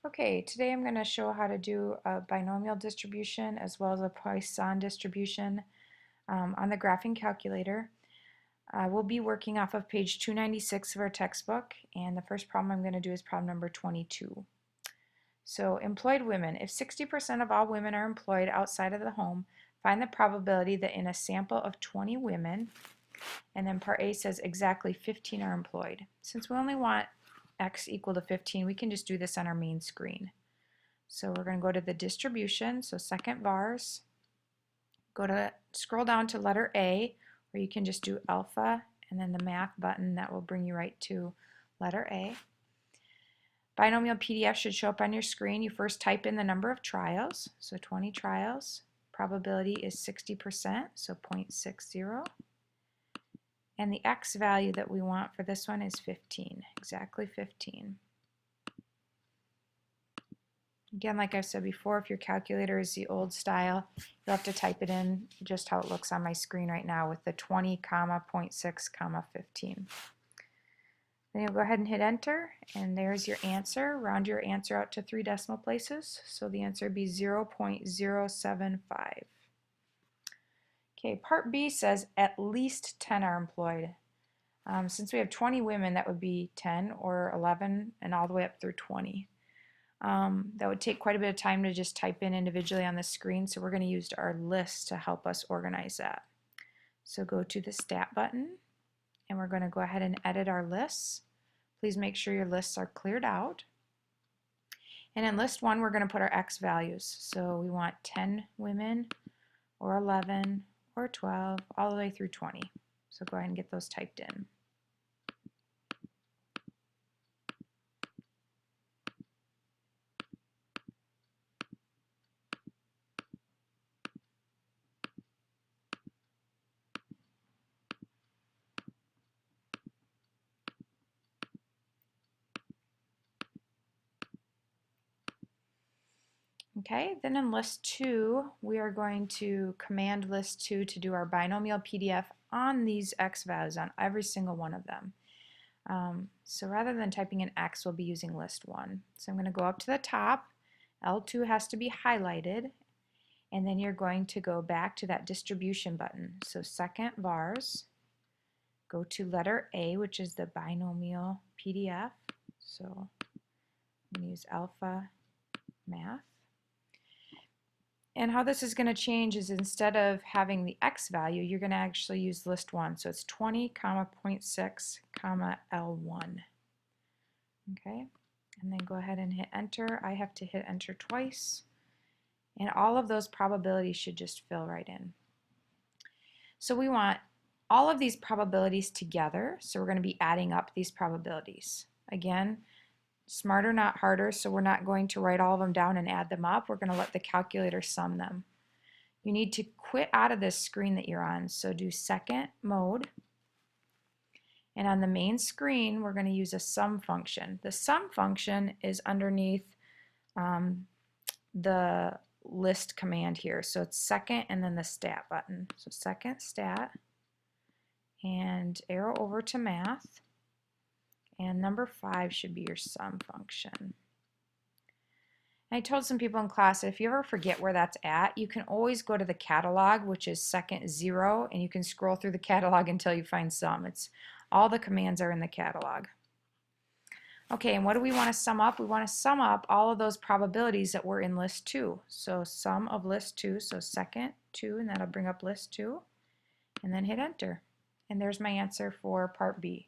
Okay, today I'm going to show how to do a binomial distribution as well as a Poisson distribution on the graphing calculator. We'll be working off of page 296 of our textbook, and the first problem I'm going to do is problem number 22. So, employed women. If 60% of all women are employed outside of the home, find the probability that in a sample of 20 women, and then part A says exactly 15 are employed. Since we only want x equal to 15, we can just do this on our main screen. So we're going to go to the distribution, so second vars, scroll down to letter A, or you can just do alpha and then the math button. That will bring you right to letter A. Binomial PDF should show up on your screen. You first type in the number of trials, so 20 trials. Probability is 60%, so 0.60. And the x value that we want for this one is 15, exactly 15. Again, like I said before, if your calculator is the old style, you'll have to type it in just how it looks on my screen right now with the 20, 0.6, 15. Then you'll go ahead and hit enter, and there's your answer. Round your answer out to 3 decimal places, so the answer would be 0.075. Okay, part B says at least 10 are employed. Since we have 20 women, that would be 10 or 11 and all the way up through 20. That would take quite a bit of time to just type in individually on the screen, so we're going to use our list to help us organize that. So go to the Stat button, and we're going to go ahead and edit our lists. Please make sure your lists are cleared out. And in list 1, we're going to put our X values. So we want 10 women, or 11, or 12, all the way through 20. So go ahead and get those typed in. Okay, then in list 2, we are going to command list 2 to do our binomial PDF on these X values, on every single one of them. So rather than typing in X, we'll be using list 1. So I'm going to go up to the top. L2 has to be highlighted, and then you're going to go back to that distribution button. So second vars, go to letter A, which is the binomial PDF. So I'm going to use alpha math. And how this is going to change is instead of having the X value, you're going to actually use list 1. So it's 20, 0.6, L1. Okay, and then go ahead and hit enter. I have to hit enter twice. And all of those probabilities should just fill right in. So we want all of these probabilities together. So we're going to be adding up these probabilities. Again, smarter, not harder, so we're not going to write all of them down and add them up. We're going to let the calculator sum them. You need to quit out of this screen that you're on, so do second mode. And on the main screen, we're going to use a sum function. The sum function is underneath the list command here. So it's second and then the stat button. So second stat and arrow over to math. And number 5 should be your sum function. And I told some people in class that if you ever forget where that's at, you can always go to the catalog, which is second 0, and you can scroll through the catalog until you find sum. All the commands are in the catalog. Okay, and what do we want to sum up? We want to sum up all of those probabilities that were in list 2. So sum of list 2, so second 2, and that'll bring up list 2, and then hit enter. And there's my answer for part B.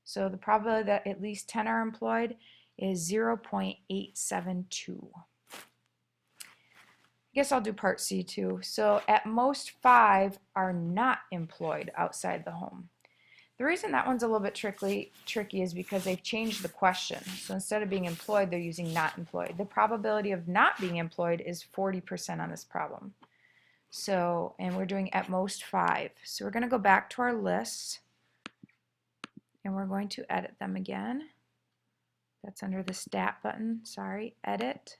So the probability that at least 10 are employed is 0.872. I guess I'll do part C too. So at most 5 are not employed outside the home. The reason that one's a little bit tricky is because they've changed the question. So instead of being employed, they're using not employed. The probability of not being employed is 40% on this problem. So, and we're doing at most 5. So we're going to go back to our lists, and we're going to edit them again. That's under the stat button, sorry, edit,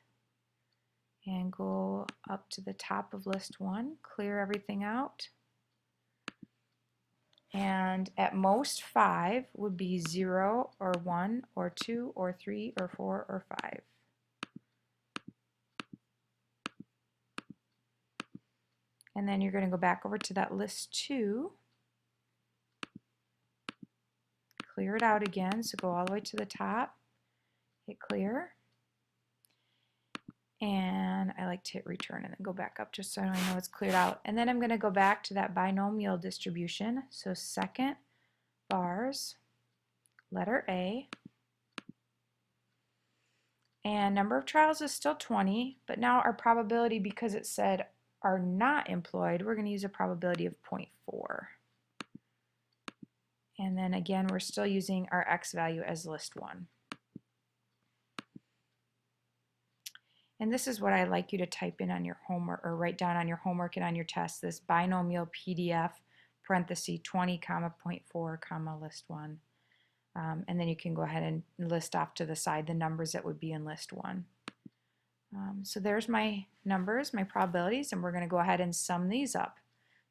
and go up to the top of list 1, clear everything out. And at most 5 would be 0 or 1 or 2 or 3 or 4 or 5. And then you're going to go back over to that list 2, clear it out again, so go all the way to the top, hit clear, and I like to hit return and then go back up just so I know it's cleared out. And then I'm going to go back to that binomial distribution, so second bars, letter A, and number of trials is still 20, but now our probability, because it said are not employed, we're going to use a probability of 0.4. And then again, we're still using our X value as list 1. And this is what I like you to type in on your homework, or write down on your homework and on your test, this binomial PDF, parenthesis 20, comma 0.4, comma list 1. And then you can go ahead and list off to the side the numbers that would be in list 1. So there's my numbers, my probabilities, and we're going to go ahead and sum these up.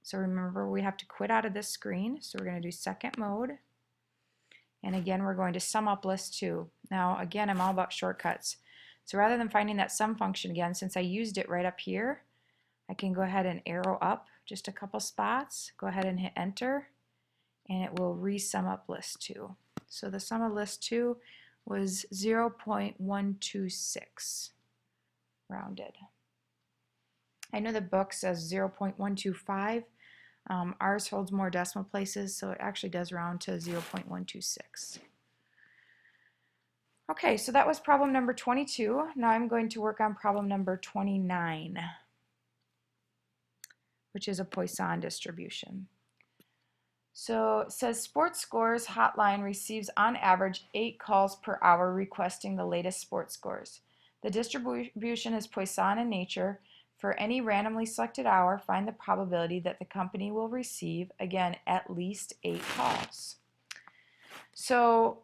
So remember, we have to quit out of this screen, so we're going to do second mode. And again, we're going to sum up list 2. Now again, I'm all about shortcuts. So rather than finding that sum function again, since I used it right up here, I can go ahead and arrow up just a couple spots, go ahead and hit enter, and it will resum up list 2. So the sum of list 2 was 0.126, rounded. I know the book says 0.125. Ours holds more decimal places, so it actually does round to 0.126. Okay, so that was problem number 22. Now I'm going to work on problem number 29, which is a Poisson distribution. So it says Sports Scores Hotline receives on average 8 calls per hour requesting the latest sports scores. The distribution is Poisson in nature. For any randomly selected hour, find the probability that the company will receive, again, at least 8 calls. So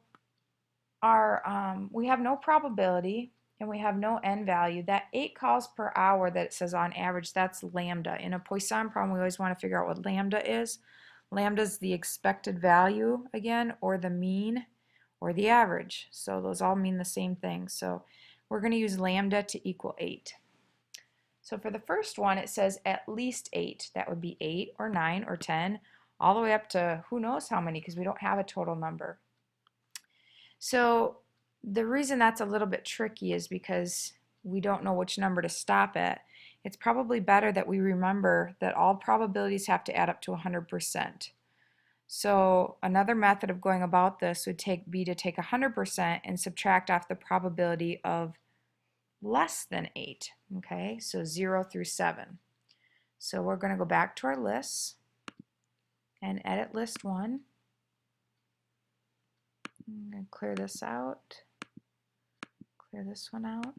we have no probability and we have no n value. That 8 calls per hour that it says on average, that's lambda. In a Poisson problem, we always want to figure out what lambda is. Lambda is the expected value, again, or the mean, or the average. So those all mean the same thing. So we're going to use lambda to equal 8. So for the first one, it says at least 8. That would be 8 or 9 or 10, all the way up to who knows how many, because we don't have a total number. So the reason that's a little bit tricky is because we don't know which number to stop at. It's probably better that we remember that all probabilities have to add up to 100%. So another method of going about this would be to take 100% and subtract off the probability of less than 8. Okay, so 0 through 7. So we're going to go back to our lists and edit list 1. I'm going to clear this out, clear this one out.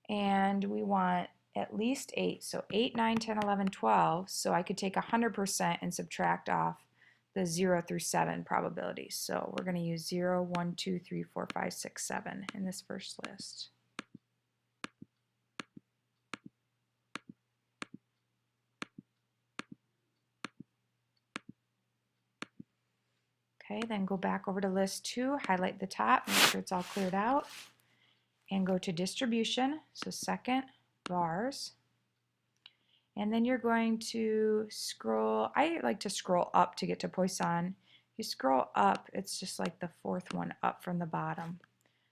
And we want at least 8, so 8, 9, 10, 11, 12, so I could take 100% and subtract off the 0 through 7 probabilities. So we're going to use 0, 1, 2, 3, 4, 5, 6, 7 in this first list. Okay, then go back over to list 2, highlight the top, make sure it's all cleared out, and go to distribution, so second, bars. And then you're going to scroll, I like to scroll up to get to Poisson. If you scroll up, it's just like the 4th one up from the bottom.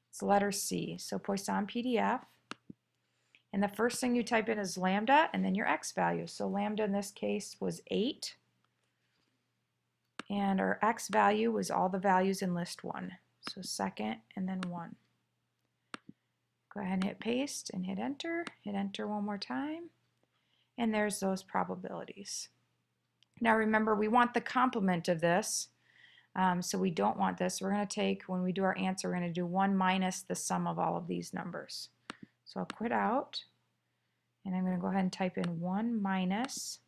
It's letter C, so Poisson PDF. And the first thing you type in is lambda and then your X value. So lambda in this case was 8. And our X value was all the values in list 1. So second and then 1. Go ahead and hit paste and hit enter one more time. And there's those probabilities. Now remember, we want the complement of this, so we don't want this. We're going to take, when we do our answer, we're going to do 1 minus the sum of all of these numbers. So I'll quit out, and I'm going to go ahead and type in 1 minus,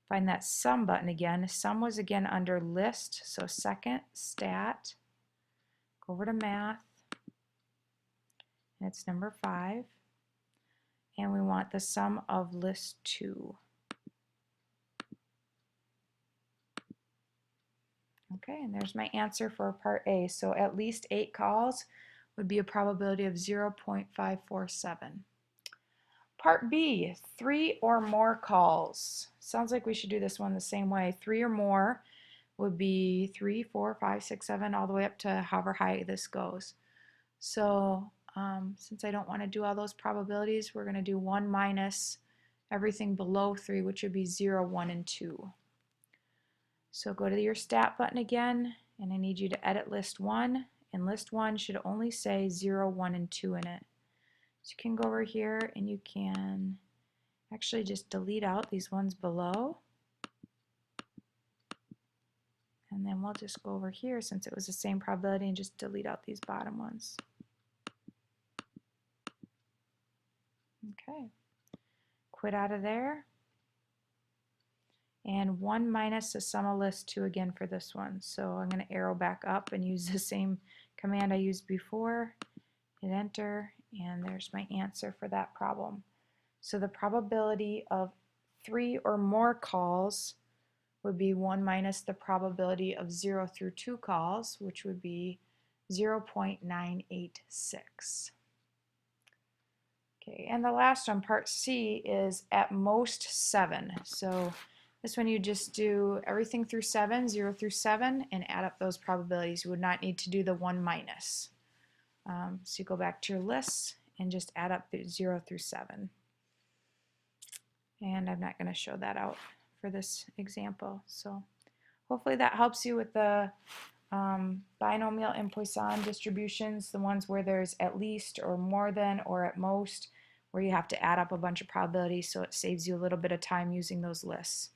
find that sum button again. Sum was again under list, so second, stat, go over to math, and it's number 5. And we want the sum of list 2. Okay, and there's my answer for part A. So at least 8 calls would be a probability of 0.547. Part B, 3 or more calls. Sounds like we should do this one the same way. 3 or more would be 3, 4, 5, 6, 7, all the way up to however high this goes. So since I don't want to do all those probabilities, we're going to do 1 minus everything below 3, which would be 0, 1, and 2. So go to your stat button again, and I need you to edit list 1, and list 1 should only say 0, 1, and 2 in it. So you can go over here and you can actually just delete out these ones below. And then we'll just go over here since it was the same probability and just delete out these bottom ones. Okay. Quit out of there. And 1 minus the sum of list 2 again for this one. So I'm going to arrow back up and use the same command I used before. Hit enter, and there's my answer for that problem. So the probability of 3 or more calls would be 1 minus the probability of 0 through 2 calls, which would be 0.986. Okay, and the last one, part C, is at most 7. So this one you just do everything through 7, 0 through 7, and add up those probabilities. You would not need to do the 1 minus. So you go back to your lists and just add up 0 through 7. And I'm not going to show that out for this example. So hopefully that helps you with the binomial and Poisson distributions, the ones where there's at least or more than or at most, where you have to add up a bunch of probabilities, so it saves you a little bit of time using those lists.